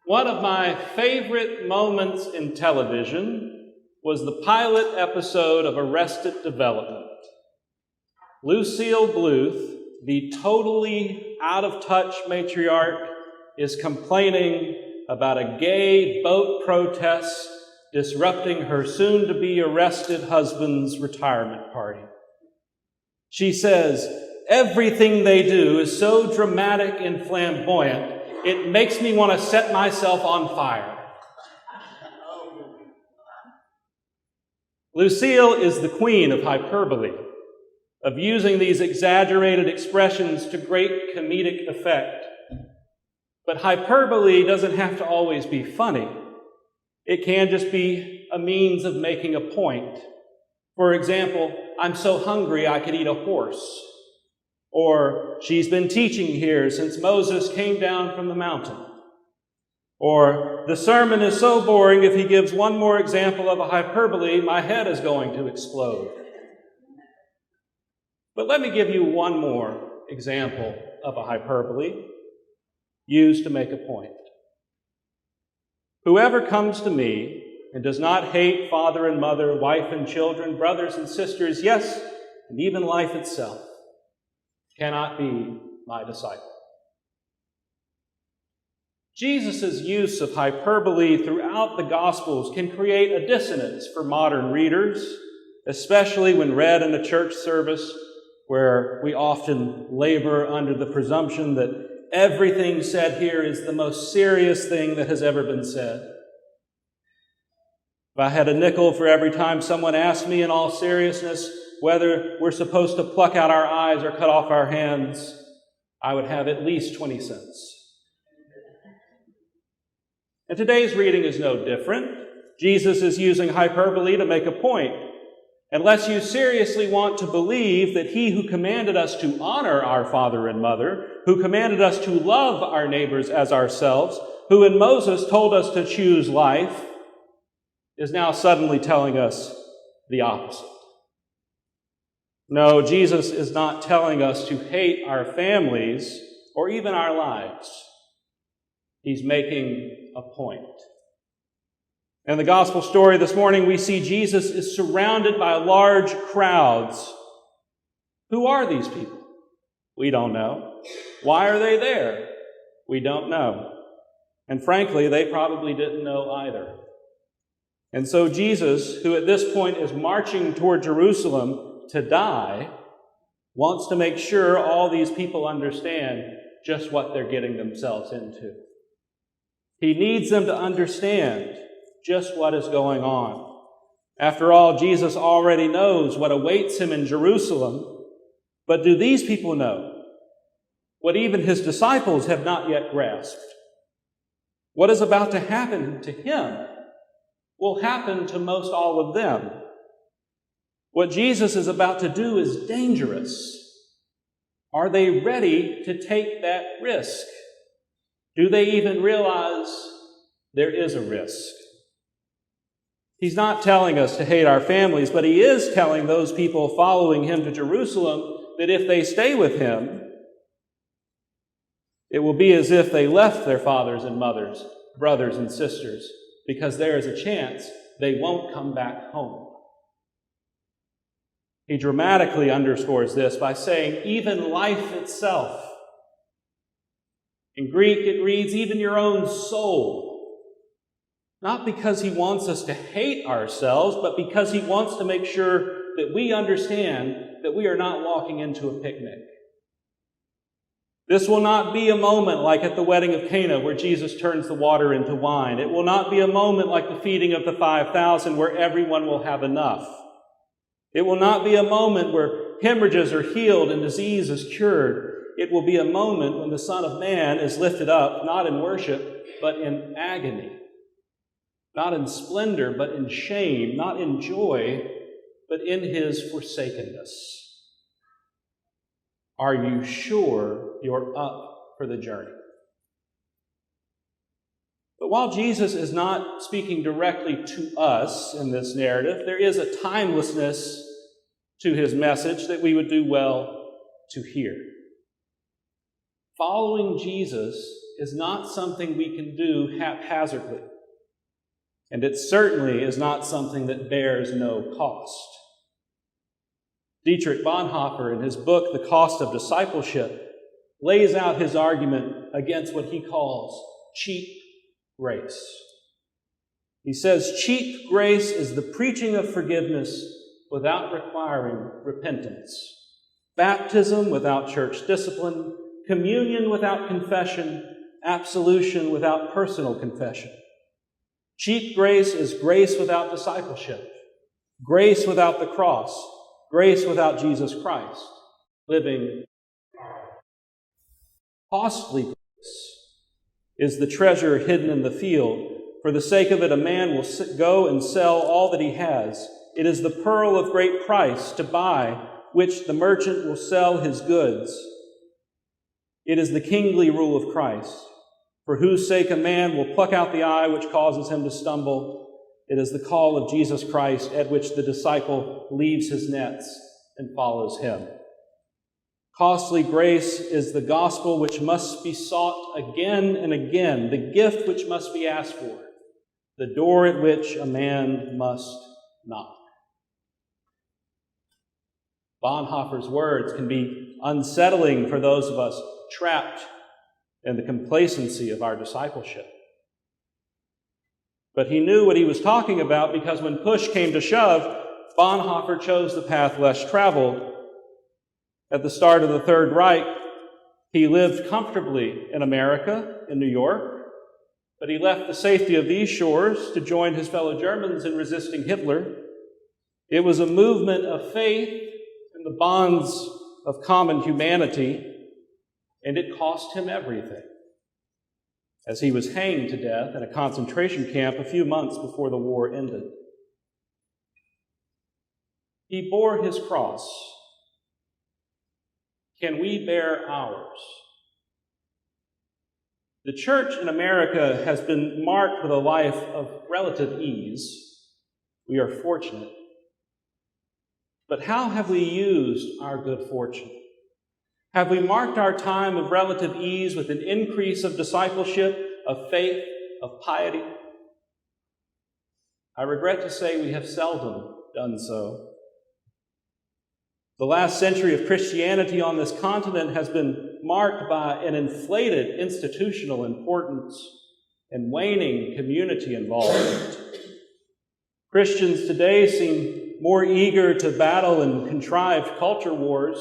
One of my favorite moments in television was the pilot episode of Arrested Development. Lucille Bluth, the totally out-of-touch matriarch, is complaining about a gay boat protest disrupting her soon-to-be arrested husband's retirement party. She says, "Everything they do is so dramatic and flamboyant, it makes me want to set myself on fire." Lucille is the queen of hyperbole, of using these exaggerated expressions to great comedic effect. But hyperbole doesn't have to always be funny. It can just be a means of making a point. For example, "I'm so hungry I could eat a horse." Or, "She's been teaching here since Moses came down from the mountain." Or, "The sermon is so boring, if he gives one more example of a hyperbole, my head is going to explode." But let me give you one more example of a hyperbole used to make a point. "Whoever comes to me and does not hate father and mother, wife and children, brothers and sisters, yes, and even life itself, cannot be my disciple." Jesus' use of hyperbole throughout the Gospels can create a dissonance for modern readers, especially when read in a church service where we often labor under the presumption that everything said here is the most serious thing that has ever been said. If I had a nickel for every time someone asked me in all seriousness whether we're supposed to pluck out our eyes or cut off our hands, I would have at least 20 cents. And today's reading is no different. Jesus is using hyperbole to make a point. Unless you seriously want to believe that he who commanded us to honor our father and mother, who commanded us to love our neighbors as ourselves, who in Moses told us to choose life, is now suddenly telling us the opposite. No, Jesus is not telling us to hate our families or even our lives. He's making a point. In the gospel story this morning, we see Jesus is surrounded by large crowds. Who are these people? We don't know. Why are they there? We don't know. And frankly, they probably didn't know either. And so Jesus, who at this point is marching toward Jerusalem to die, wants to make sure all these people understand just what they're getting themselves into. He needs them to understand just what is going on. After all, Jesus already knows what awaits him in Jerusalem, but do these people know what even his disciples have not yet grasped? What is about to happen to him will happen to most all of them. What Jesus is about to do is dangerous. Are they ready to take that risk? Do they even realize there is a risk? He's not telling us to hate our families, but he is telling those people following him to Jerusalem that if they stay with him, it will be as if they left their fathers and mothers, brothers and sisters, because there is a chance they won't come back home. He dramatically underscores this by saying, even life itself. In Greek, it reads, even your own soul. Not because he wants us to hate ourselves, but because he wants to make sure that we understand that we are not walking into a picnic. This will not be a moment like at the wedding of Cana where Jesus turns the water into wine. It will not be a moment like the feeding of the 5,000 where everyone will have enough. It will not be a moment where hemorrhages are healed and disease is cured. It will be a moment when the Son of Man is lifted up, not in worship, but in agony. Not in splendor, but in shame. Not in joy, but in his forsakenness. Are you sure you're up for the journey? But while Jesus is not speaking directly to us in this narrative, there is a timelessness to his message that we would do well to hear. Following Jesus is not something we can do haphazardly, and it certainly is not something that bears no cost. Dietrich Bonhoeffer, in his book, The Cost of Discipleship, lays out his argument against what he calls cheap grace. He says, cheap grace is the preaching of forgiveness without requiring repentance, baptism without church discipline, communion without confession, absolution without personal confession. Cheap grace is grace without discipleship, grace without the cross, grace without Jesus Christ, living. Costly grace is the treasure hidden in the field. For the sake of it, a man will go and sell all that he has. It is the pearl of great price to buy, which the merchant will sell his goods. It is the kingly rule of Christ, for whose sake a man will pluck out the eye which causes him to stumble. It is the call of Jesus Christ at which the disciple leaves his nets and follows him. Costly grace is the gospel which must be sought again and again, the gift which must be asked for, the door at which a man must knock. Bonhoeffer's words can be unsettling for those of us trapped in the complacency of our discipleship. But he knew what he was talking about, because when push came to shove, Bonhoeffer chose the path less traveled. At the start of the Third Reich, he lived comfortably in America, in New York, but he left the safety of these shores to join his fellow Germans in resisting Hitler. It was a movement of faith in the bonds of common humanity, and it cost him everything, as he was hanged to death in a concentration camp a few months before the war ended. He bore his cross. Can we bear ours? The church in America has been marked with a life of relative ease. We are fortunate. But how have we used our good fortune? Have we marked our time of relative ease with an increase of discipleship, of faith, of piety? I regret to say we have seldom done so. The last century of Christianity on this continent has been marked by an inflated institutional importance and waning community involvement. Christians today seem more eager to battle in contrived culture wars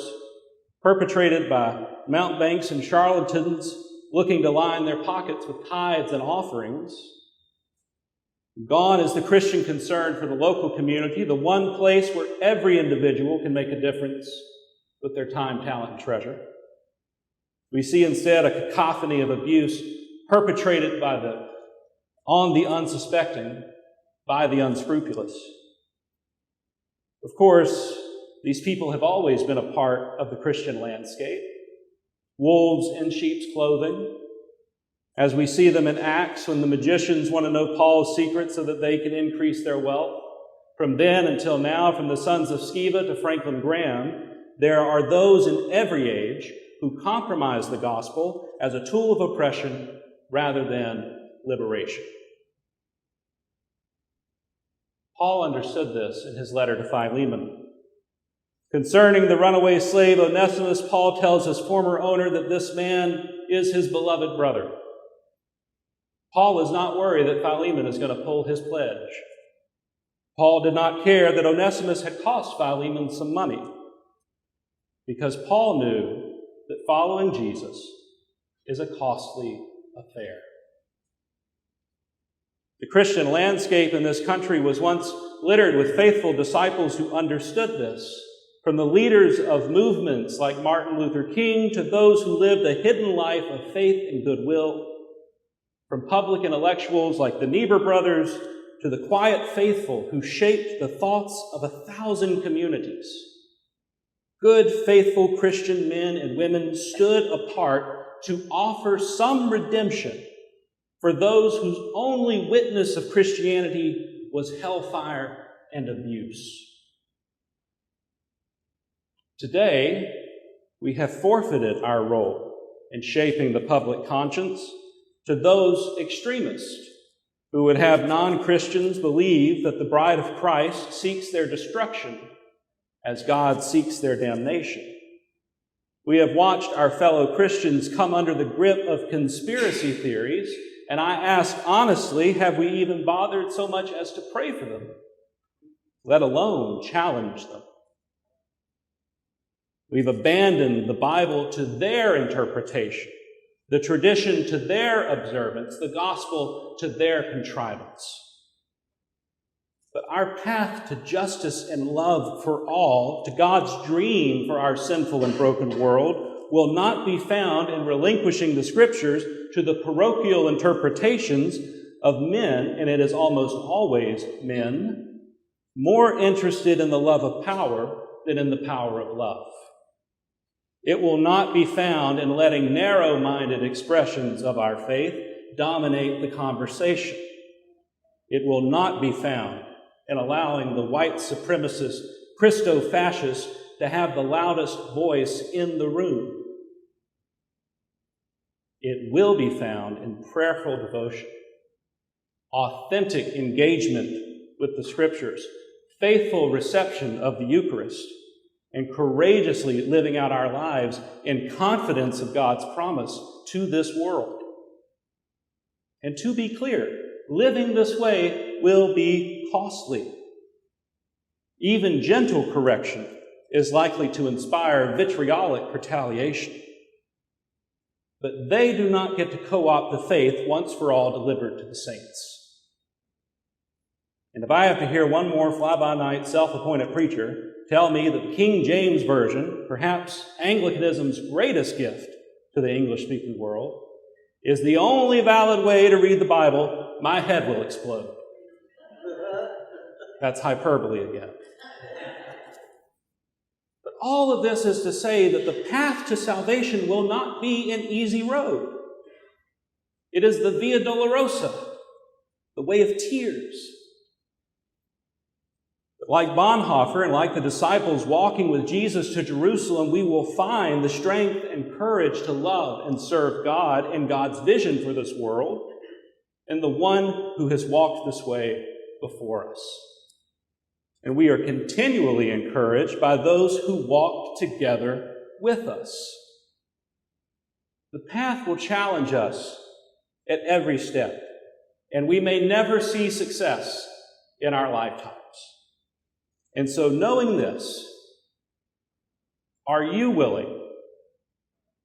perpetrated by mountebanks and charlatans looking to line their pockets with tithes and offerings. Gone is the Christian concern for the local community, the one place where every individual can make a difference with their time, talent, and treasure. We see instead a cacophony of abuse perpetrated on the unsuspecting by the unscrupulous. Of course, these people have always been a part of the Christian landscape. Wolves in sheep's clothing, as we see them in Acts when the magicians want to know Paul's secret so that they can increase their wealth. From then until now, from the sons of Sceva to Franklin Graham, there are those in every age who compromise the gospel as a tool of oppression rather than liberation. Paul understood this in his letter to Philemon. Concerning the runaway slave Onesimus, Paul tells his former owner that this man is his beloved brother. Paul is not worried that Philemon is going to pull his pledge. Paul did not care that Onesimus had cost Philemon some money, because Paul knew that following Jesus is a costly affair. The Christian landscape in this country was once littered with faithful disciples who understood this, from the leaders of movements like Martin Luther King to those who lived a hidden life of faith and goodwill, from public intellectuals like the Niebuhr brothers to the quiet faithful who shaped the thoughts of 1,000 communities. Good, faithful Christian men and women stood apart to offer some redemption for those whose only witness of Christianity was hellfire and abuse. Today, we have forfeited our role in shaping the public conscience, to those extremists who would have non-Christians believe that the bride of Christ seeks their destruction as God seeks their damnation. We have watched our fellow Christians come under the grip of conspiracy theories, and I ask honestly, have we even bothered so much as to pray for them, let alone challenge them? We've abandoned the Bible to their interpretation, the tradition to their observance, the gospel to their contrivance. But our path to justice and love for all, to God's dream for our sinful and broken world, will not be found in relinquishing the Scriptures to the parochial interpretations of men, and it is almost always men, more interested in the love of power than in the power of love. It will not be found in letting narrow-minded expressions of our faith dominate the conversation. It will not be found in allowing the white supremacist Christo-fascists to have the loudest voice in the room. It will be found in prayerful devotion, authentic engagement with the Scriptures, faithful reception of the Eucharist, and courageously living out our lives in confidence of God's promise to this world. And to be clear, living this way will be costly. Even gentle correction is likely to inspire vitriolic retaliation. But they do not get to co-opt the faith once for all delivered to the saints. And if I have to hear one more fly-by-night self-appointed preacher tell me that the King James Version, perhaps Anglicanism's greatest gift to the English-speaking world, is the only valid way to read the Bible, my head will explode. That's hyperbole again. But all of this is to say that the path to salvation will not be an easy road. It is the Via Dolorosa, the way of tears. But like Bonhoeffer and like the disciples walking with Jesus to Jerusalem, we will find the strength and courage to love and serve God and God's vision for this world, and the one who has walked this way before us. And we are continually encouraged by those who walk together with us. The path will challenge us at every step, and we may never see success in our lifetimes. And so, knowing this, are you willing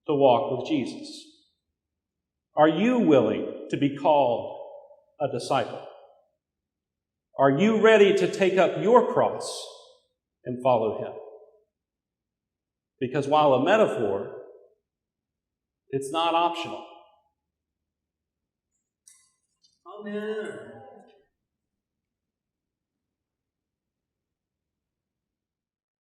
to walk with Jesus? Are you willing to be called a disciple? Are you ready to take up your cross and follow him? Because while a metaphor, it's not optional. Amen.